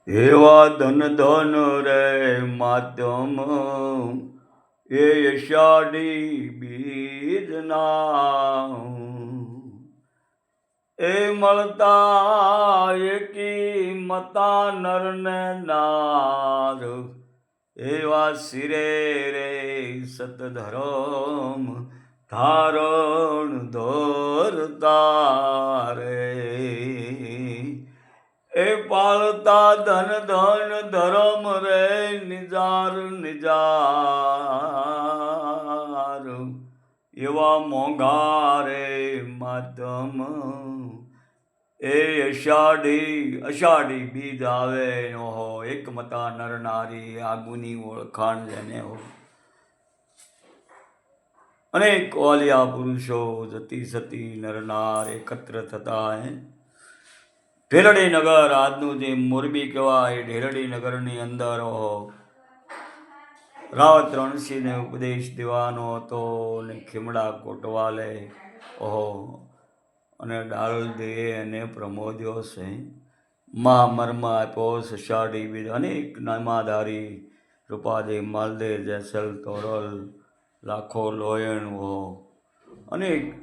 એવા ધન ધન રે માધ્યમ એ અષાઢી બીજના એ મળતા એકી મતા નર ને નાર એવા શિરે રે સતધરમ ધારણ ધરતા રે એ પાળતા ધન ધન ધરમ રે નિજાર નિજાર એવા મોંઘા રે માધમ એ અષાઢી બીજ આવે ઓહો એક મતા નર નારી આગુની ઓળખાણ જેને હો અનેક વાલિયા પુરુષો જતી સતી નર નાર એકત્ર થતા હે ઢેરડી નગર આજનું જે મોરબી કહેવાય ઢેરડી નગરની અંદર રાવત રણસિંહને ઉપદેશ દેવાનો હતો ને ખીમડા કોટવાલે અને ડાલ દે અને પ્રમોદ્યો છે મા મર્મ આપ્યો સષાઢી બીજ અનેક નામાધારી રૂપાદે માલદે જેસલ તોરલ લાખો લોયણ અનેક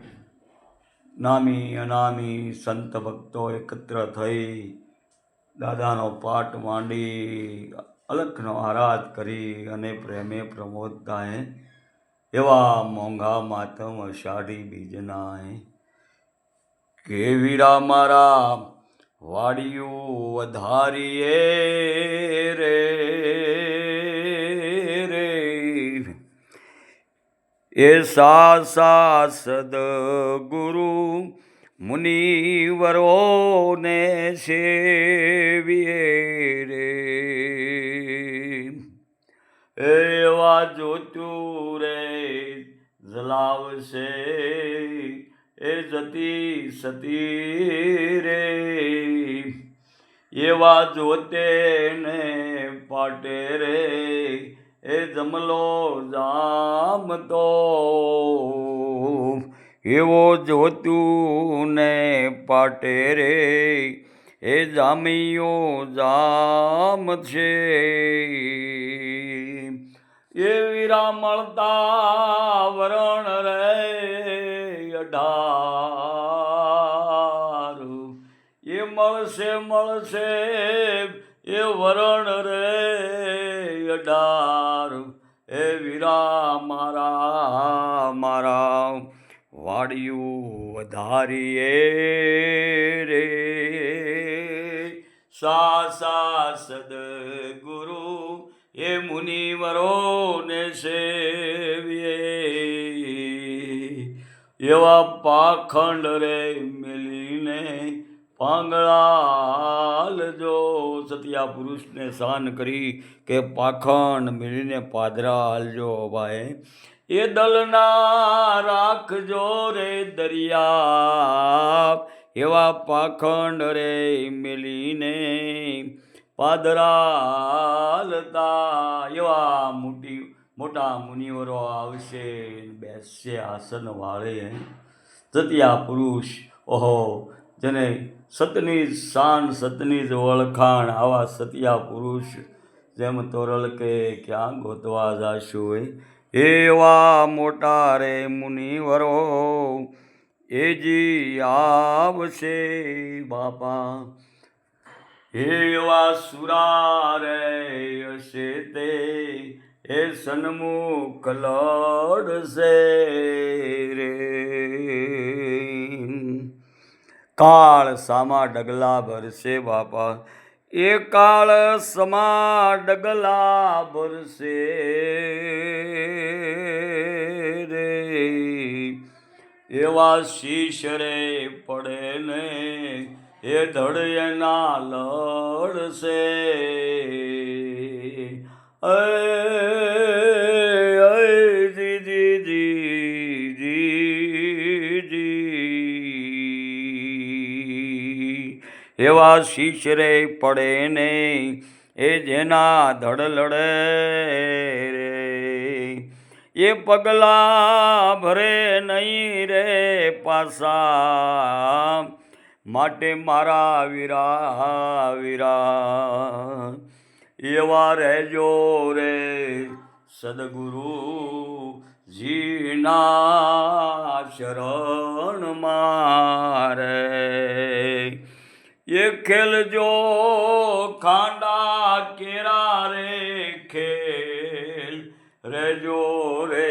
નામી અનામી સંત ભક્તો એકત્ર થઈ દાદાનો પાઠ માંડી અલખનો આરાધ કરી અને પ્રેમે પ્રમોદતા એવા મોંઘા માતમ અષાઢી બીજના કે વીરા મારા વાડિયું વધારીએ રે એ સા સદગુરુ મુનિવરોને સેવીએ રે એવા જોતું રે જલાવશે એ જતી સતી રે એવા જોતે ને પાટે રે એ જમલો જામતો એવો જોતું ને પાટે રે એ જામિયો જામ છે એ વીરા મળતા વરણ રે 18 એ મળશે એ વરણ રે 18 એ વીરા મારા વાડિયું વધારીએ રે સા સદગુરુ એ મુનિવરોને સેવીએ એવા પાખંડ રે મેલીને પાંગળાલ જો સતિયા પુરુષને શાન કરી કે પાખંડ મેલીને પાદરા હાલજો ભાઈ એ દલના રાખજો રે દરિયા એવા પાખંડ રે મેલીને પાદરાલતા એવા મોટા મુનિવરો આવશે બેસશે આસન વાળે સતિયા પુરુષ જેને સતની શાન સતની જ ઓળખાણ આવા સતિયા પુરુષ જેમ તોરલ કે ક્યાં ગોતવા જાશું એવા મોટા રે મુનિવરો એજી આવશે બાપા એવા સુરા રે હશે તે એ સન્મુખ લડશે રે કાળ સામા ડગલા ભરશે બાપા એ કાળ સમા ડગલા ભરશે રે એવા શીશ રે પડે ને એ ધડ એના લડશે એવા શીશ રે પડે ને એ જેના ધડ લડે રે એ પગલા ભરે નહીં રે પાસા માટે મારા વીરા વીરા એવા રહેજો રે સદગુરુ જીના શરણ મારે એ ખેલજો ખાંડા કેરા રે ખેલ રેજો રે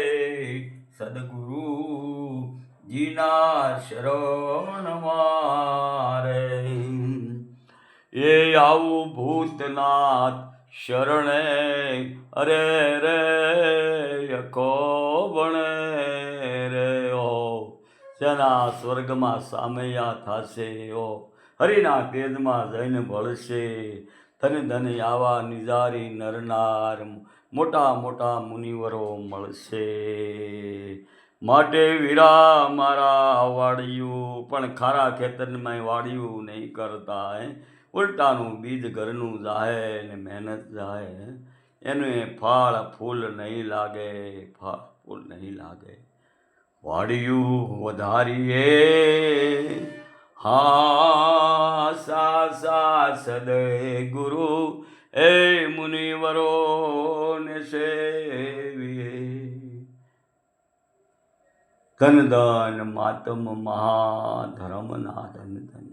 સદગુરુ જીના શરણ મારે એ આવું ભૂતનાથ શરણે અરે રે યકો બણે રે ઓ જેના સ્વર્ગમાં સામૈયા થશે ઓ હરિના તેજમાં જઈને ભળશે ધન ધન આવા નિજારી નરનાર મોટા મોટા મુનિવરો મળશે માટે વીરા મારા વાડિયું પણ ખારા ખેતરમાં વાડિયું નહીં કરતા ઉલટાનું બીજ ઘરનું જાહે ને મહેનત જાહે એનું ફળ ફૂલ નહીં લાગે ફળ ફૂલ નહીં લાગે વાડિયું વધારીએ હા સા સદય ગુરુ એ મુનિવરો ને સેવીએ ધન ધન માતમ મહાધર્મના ધન ધન